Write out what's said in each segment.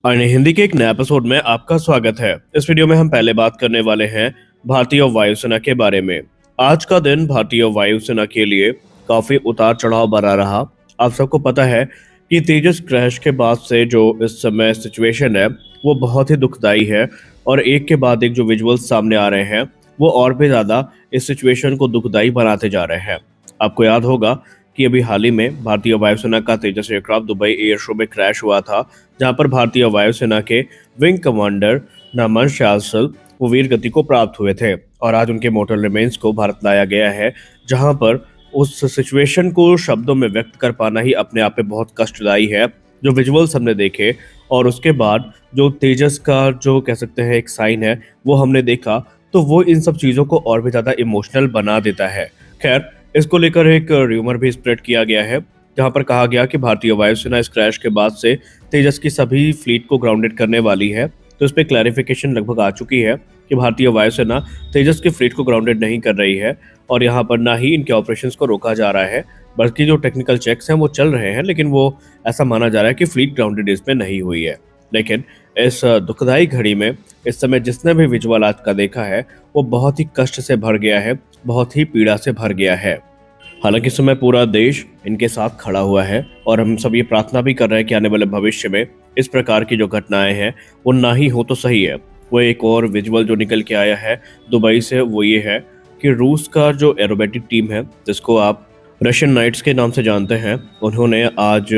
और हिंदी के एक नए एपिसोड में आपका स्वागत है। इस वीडियो में हम पहले बात करने वाले हैं भारतीय वायुसेना के बारे में। आज का दिन भारतीय वायुसेना के लिए काफी उतार चढ़ाव भरा रहा। आप सबको पता है कि तेजस क्रैश के बाद से जो इस समय सिचुएशन है वो बहुत ही दुखदाई है और एक के बाद एक जो विजुअल्स सामने आ रहे हैं वो और भी ज्यादा इस सिचुएशन को दुखदाई बनाते जा रहे हैं। आपको याद होगा कि अभी हाल ही में भारतीय वायुसेना का तेजस एयरक्राफ्ट दुबई एयर शो में क्रैश हुआ था, जहां पर भारतीय वायुसेना के विंग कमांडर नामन शासल वो वीर गति को प्राप्त हुए थे और आज उनके मोर्टल रिमेन्स को भारत लाया गया है, जहां पर उस सिचुएशन को शब्दों में व्यक्त कर पाना ही अपने आप में बहुत कष्टदायी है। जो विजुअल्स हमने देखे और उसके बाद जो तेजस का जो कह सकते हैं एक साइन है वो हमने देखा, तो वो इन सब चीज़ों को और भी ज़्यादा इमोशनल बना देता है। खैर, इसको लेकर एक र्यूमर भी स्प्रेड किया गया है, जहां पर कहा गया कि भारतीय वायुसेना इस क्रैश के बाद से तेजस की सभी फ्लीट को ग्राउंडेड करने वाली है। तो इस पे क्लैरिफिकेशन लगभग आ चुकी है कि भारतीय वायुसेना तेजस की फ्लीट को ग्राउंडेड नहीं कर रही है और यहाँ पर ना ही इनके ऑपरेशंस को रोका जा रहा है, बल्कि जो टेक्निकल चेक्स हैं वो चल रहे हैं, लेकिन वो ऐसा माना जा रहा है कि फ्लीट ग्राउंडेड इसमें नहीं हुई है। लेकिन इस दुखदाई घड़ी में इस समय जिसने भी विजुअल आज का देखा है वो बहुत ही कष्ट से भर गया है, बहुत ही पीड़ा से भर गया है। हालांकि इस समय पूरा देश इनके साथ खड़ा हुआ है और हम सब ये प्रार्थना भी कर रहे हैं कि आने वाले भविष्य में इस प्रकार की जो घटनाएं हैं वो ना ही हो तो सही है। वो एक और विजुअल जो निकल के आया है दुबई से वो ये है कि रूस का जो एरोबेटिक टीम है, जिसको आप रशियन नाइट्स के नाम से जानते हैं, उन्होंने आज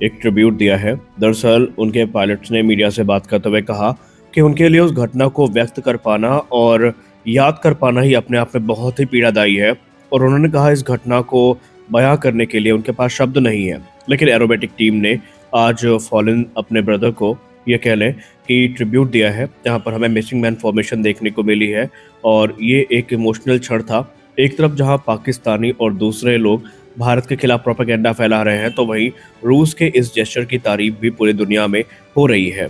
एक ट्रिब्यूट दिया है। दरअसल उनके पायलट्स ने मीडिया से बात करते हुए कहा कि उनके लिए उस घटना को व्यक्त कर पाना और याद कर पाना ही अपने आप में बहुत ही पीड़ादायी है और उन्होंने कहा इस घटना को बयां करने के लिए उनके पास शब्द नहीं है। लेकिन एरोबेटिक टीम ने आज फॉलन अपने ब्रदर को ये कह लें कि ट्रिब्यूट दिया है, जहां पर हमें मिसिंग मैन फॉर्मेशन देखने को मिली है और ये एक इमोशनल क्षण था। एक तरफ जहां पाकिस्तानी और दूसरे लोग भारत के खिलाफ प्रोपेगेंडा फैला रहे हैं, तो वहीं रूस के इस जेस्चर की तारीफ भी पूरी दुनिया में हो रही है।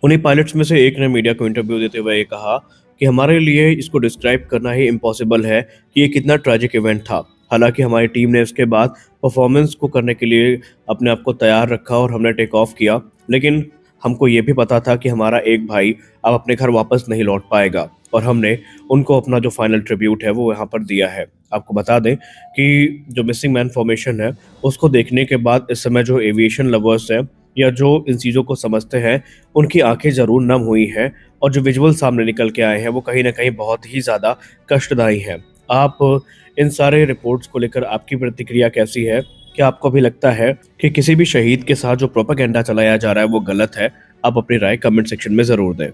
उन्हीं पायलट्स में से एक ने मीडिया को इंटरव्यू देते हुए ये कहा कि हमारे लिए इसको डिस्क्राइब करना ही इम्पॉसिबल है कि ये कितना ट्रैजिक इवेंट था। हालांकि हमारी टीम ने इसके बाद परफॉर्मेंस को करने के लिए अपने आप को तैयार रखा और हमने टेक ऑफ किया, लेकिन हमको ये भी पता था कि हमारा एक भाई अब अपने घर वापस नहीं लौट पाएगा और हमने उनको अपना जो फाइनल ट्रिब्यूट है वो यहाँ पर दिया है। आपको बता दें कि जो मिसिंग मैन फॉर्मेशन है उसको देखने के बाद इस समय जो एविएशन लवर्स हैं या जो इन चीज़ों को समझते हैं उनकी आंखें ज़रूर नम हुई हैं और जो विजुअल सामने निकल के आए हैं वो कहीं ना कहीं बहुत ही ज़्यादा कष्टदायी हैं। आप इन सारे रिपोर्ट्स को लेकर आपकी प्रतिक्रिया कैसी है? क्या आपको भी लगता है कि किसी भी शहीद के साथ जो प्रोपेगेंडा चलाया जा रहा है वो गलत है? आप अपनी राय कमेंट सेक्शन में ज़रूर दें।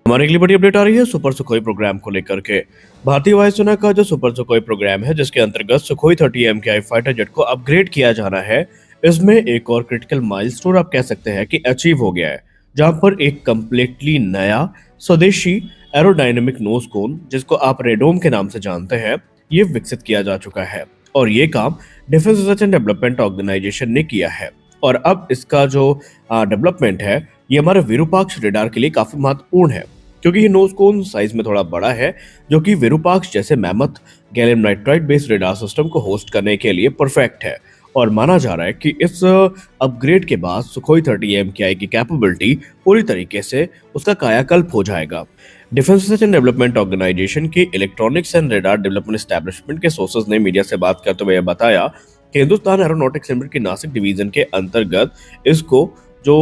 हमारे अगली बड़ी अपडेट आ रही है सुपर सुखोई प्रोग्राम को लेकर के। भारतीय वायुसेना का जो सुपर सुखोई प्रोग्राम है, जिसके अंतर्गत सुखोई 30 MKI फाइटर जेट को अपग्रेड किया जाना है, इसमें एक और क्रिटिकल माइलस्टोन आप कह सकते हैं कि अचीव हो गया है, जहां पर एक कंप्लीटली नया स्वदेशी एरोडायनेमिक नोज कोन, जिसको आप रेडोम के नाम से जानते हैं, ये विकसित किया जा चुका है और ये काम defence research and development organisation ने किया है। और अब इसका जो डेवलपमेंट है ये हमारे विरूपाक्ष रेडार के लिए काफी महत्वपूर्ण है, क्योंकि ये नोज कोन साइज में थोड़ा बड़ा है, जो कि विरूपाक्ष जैसे mammoth gallium nitride based radar system को होस्ट करने के लिए परफेक्ट है। और माना जा रहा है कि इस अपग्रेड के बाद सुखोई 30 MKI की कैपेबिलिटी पूरी तरीके से उसका कायाकल्प हो जाएगा। Defence research and development organisation के electronics and radar development establishment के सोर्सेज ने मीडिया से बात करते हुए बताया कि हिंदुस्तान एरोनॉटिक्स लिमिटेड की नासिक डिवीजन के अंतर्गत इसको जो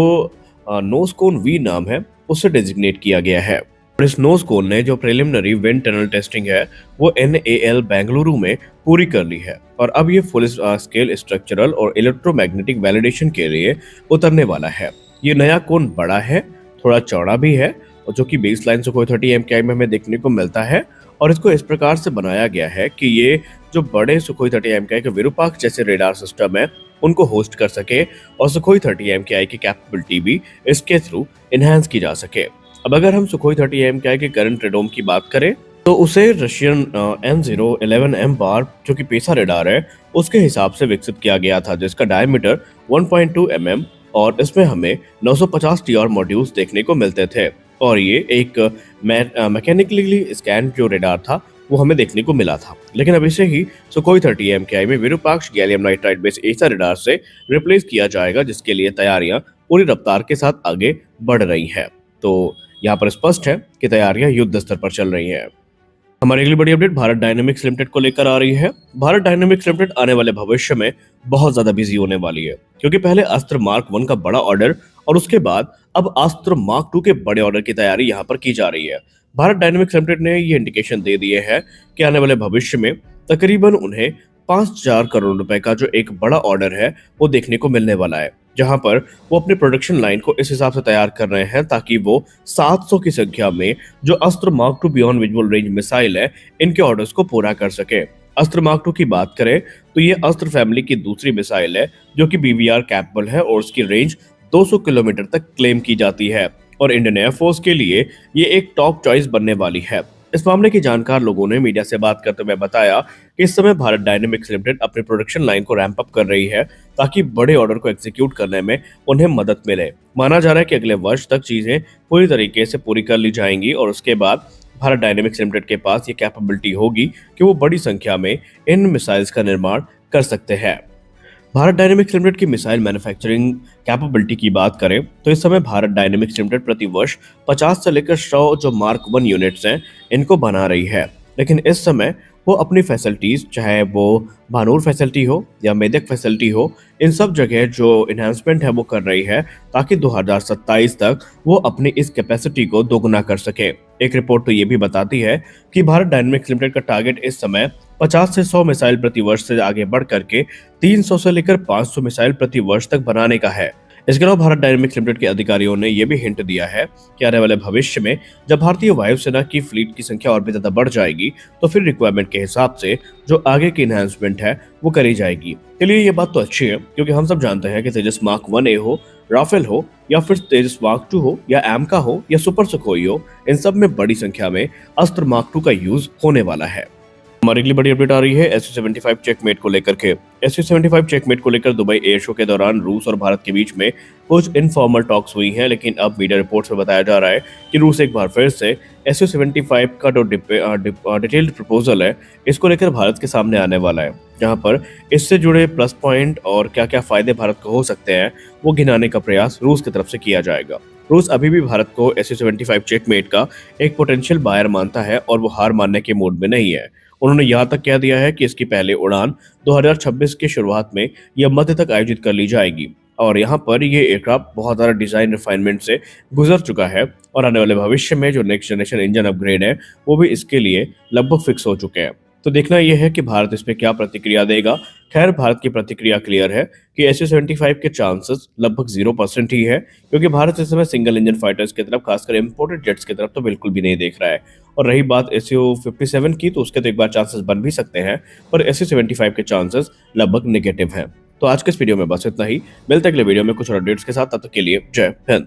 नोज कोन वी नाम है उससे डेजिग्नेट किया गया है। और इस नोज कोन ने जो प्रिलिमिनरी विंड टनल टेस्टिंग है वो NAL बेंगलुरु में पूरी कर ली है और अब ये फुल स्केल स्ट्रक्चरल और इलेक्ट्रोमैग्नेटिक वैलिडेशन के लिए उतरने वाला है। ये नया कोन बड़ा है, थोड़ा चौड़ा भी है और जो कि बेस लाइन सुखोई 30 MKI में हमें देखने को मिलता है और इसको इस प्रकार से बनाया गया है कि ये जो बड़े सुखोई 30 MKI के विरूपाक्ष जैसे रेडार सिस्टम है उनको होस्ट कर सके और सुखोई 30 MKI की कैपेबिलिटी भी इसके थ्रू इनहेंस की जा सके। अब अगर हम सुखोई 30 MKI के करंट रेडोम की बात करें तो उसे रशियन N011M बार जो कि पेसा रेडार है उसके हिसाब से विकसित किया गया था, जिसका डायमीटर 1.2 mm और इसमें हमें 950 TR मॉड्यूल्स देखने को मिलते थे और ये एक मैकेनिकली स्कैन जो रेडार था वो हमें देखने को मिला था। लेकिन अब इसे ही सुखोई 30 MKI में विरूपाक्ष गैलियम नाइट्राइड बेस्ड एसा रेडार से रिप्लेस किया जाएगा, जिसके लिए तैयारियां पूरी रफ्तार के साथ आगे बढ़ रही है। तो यहाँ पर स्पष्ट है कि तैयारियां युद्ध स्तर पर चल रही हैं। हमारी अगली बड़ी अपडेट भारत डायनेमिक्स लिमिटेड को लेकर आ रही है। भारत डायनेमिक्स लिमिटेड आने वाले भविष्य में बहुत ज्यादा बिजी होने वाली है, क्योंकि पहले अस्त्र मार्क 1 का बड़ा ऑर्डर और उसके बाद अब अस्त्र मार्क 2 के बड़े ऑर्डर की तैयारी यहाँ पर की जा रही है। भारत डायनेमिक्स लिमिटेड ने ये इंडिकेशन दे दिए है कि आने वाले भविष्य में तकरीबन उन्हें 5,000 करोड़ रुपए का जो एक बड़ा ऑर्डर है वो देखने को मिलने वाला है, जहां पर वो अपनी प्रोडक्शन लाइन को इस हिसाब से तैयार कर रहे हैं ताकि वो 700 की संख्या में जो अस्त्र mark 2 beyond visual range missile है इनके ऑर्डर्स को पूरा कर सके। अस्त्र मार्क 2 की बात करें तो ये अस्त्र फैमिली की दूसरी मिसाइल है जो कि बीवीआर कैपेबल है और उसकी रेंज 200 किलोमीटर तक क्लेम की जाती है और इंडियन एयरफोर्स के लिए ये एक टॉप चॉइस बनने वाली है। इस मामले के जानकार लोगों ने मीडिया से बात करते हुए बताया कि इस समय भारत डायनेमिक्स लिमिटेड अपनी प्रोडक्शन लाइन को रैंप अप कर रही है ताकि बड़े ऑर्डर को एग्जीक्यूट करने में उन्हें मदद मिले। माना जा रहा है कि अगले वर्ष तक चीजें पूरी तरीके से पूरी कर ली जाएंगी और उसके बाद भारत डायनेमिक्स लिमिटेड के पास ये कैपेबिलिटी होगी कि वो बड़ी संख्या में इन मिसाइल्स का निर्माण कर सकते हैं। भारत डायनेमिक्स लिमिटेड की मिसाइल मैन्युफैक्चरिंग कैपेबिलिटी की बात करें तो इस समय भारत डायनेमिक्स लिमिटेड प्रति वर्ष 50 से लेकर 100 जो मार्क 1 यूनिट्स हैं इनको बना रही है, लेकिन इस समय वो अपनी फैसिलिटीज, चाहे वो भानूर फैसिलिटी हो या मेदक फैसिलिटी हो, इन सब जगह जो इन्हांसमेंट है वो कर रही है ताकि 2027 तक वो अपनी इस कैपेसिटी को दोगुना कर सके। एक रिपोर्ट तो ये भी बताती है कि भारत डायनेमिक्स लिमिटेड का टारगेट इस समय 50 से 100 मिसाइल प्रति वर्ष से आगे बढ़ करके 300 से लेकर 500 मिसाइल प्रति वर्ष तक बनाने का है। इसके अलावा भारत डायनेमिक्स लिमिटेड के अधिकारियों ने यह भी हिंट दिया है कि आने वाले भविष्य में जब भारतीय वायुसेना की फ्लीट की संख्या और भी ज्यादा बढ़ जाएगी तो फिर रिक्वायरमेंट के हिसाब से जो आगे की इन्हांसमेंट है वो करी जाएगी। चलिए ये बात तो अच्छी है, क्योंकि हम सब जानते हैं कि तेजस मार्क 1A हो, राफेल हो या फिर तेजस मार्क 2 हो या एमका हो या सुपर सुखोई हो, इन सब में बड़ी संख्या में अस्त्र मार्क 2 का यूज होने वाला है। हमारी अगली बड़ी अपडेट आ रही है SU-75 चेकमेट को लेकर के। SU-75 चेकमेट को लेकर दुबई एयर शो के दौरान रूस और भारत के बीच में कुछ इनफॉर्मल टॉक्स हुई हैं, लेकिन अब मीडिया रिपोर्ट्स में बताया जा रहा है कि रूस एक बार फिर से SU-75 का जो डिटेल्ड प्रपोजल है इसको लेकर भारत के सामने आने वाला है, जहां पर इससे जुड़े प्लस पॉइंट और क्या क्या फायदे भारत को हो सकते हैं वो गिनाने का प्रयास रूस की तरफ से किया जाएगा। रूस अभी भी भारत को SU-75 चेकमेट का एक पोटेंशियल बायर मानता है और वो हार मानने के मूड में नहीं है। उन्होंने यहाँ तक कह दिया है कि इसकी पहली उड़ान 2026 की शुरुआत में या मध्य तक आयोजित कर ली जाएगी और यहाँ पर ये एयरक्राफ्ट बहुत ज़्यादा डिजाइन रिफाइनमेंट से गुजर चुका है और आने वाले भविष्य में जो नेक्स्ट जनरेशन इंजन अपग्रेड है वो भी इसके लिए लगभग फिक्स हो चुके हैं। तो देखना यह है कि भारत इस पे क्या प्रतिक्रिया देगा। खैर, भारत की प्रतिक्रिया क्लियर है कि SU-75 के चांसेस लगभग 0% ही है, क्योंकि भारत इस समय सिंगल इंजन फाइटर्स की तरफ, खासकर इंपोर्टेड जेट्स की तरफ तो बिल्कुल भी नहीं देख रहा है। और रही बात SU-57 की, तो उसके तो एक बार चांसेस बन भी सकते हैं, पर SU-75 के चांसेस लगभग नेगेटिव हैं। तो आज के इस वीडियो में बस इतना ही। मिलते हैं अगले वीडियो में कुछ और अपडेट्स के साथ, तब तक के लिए जय हिंद।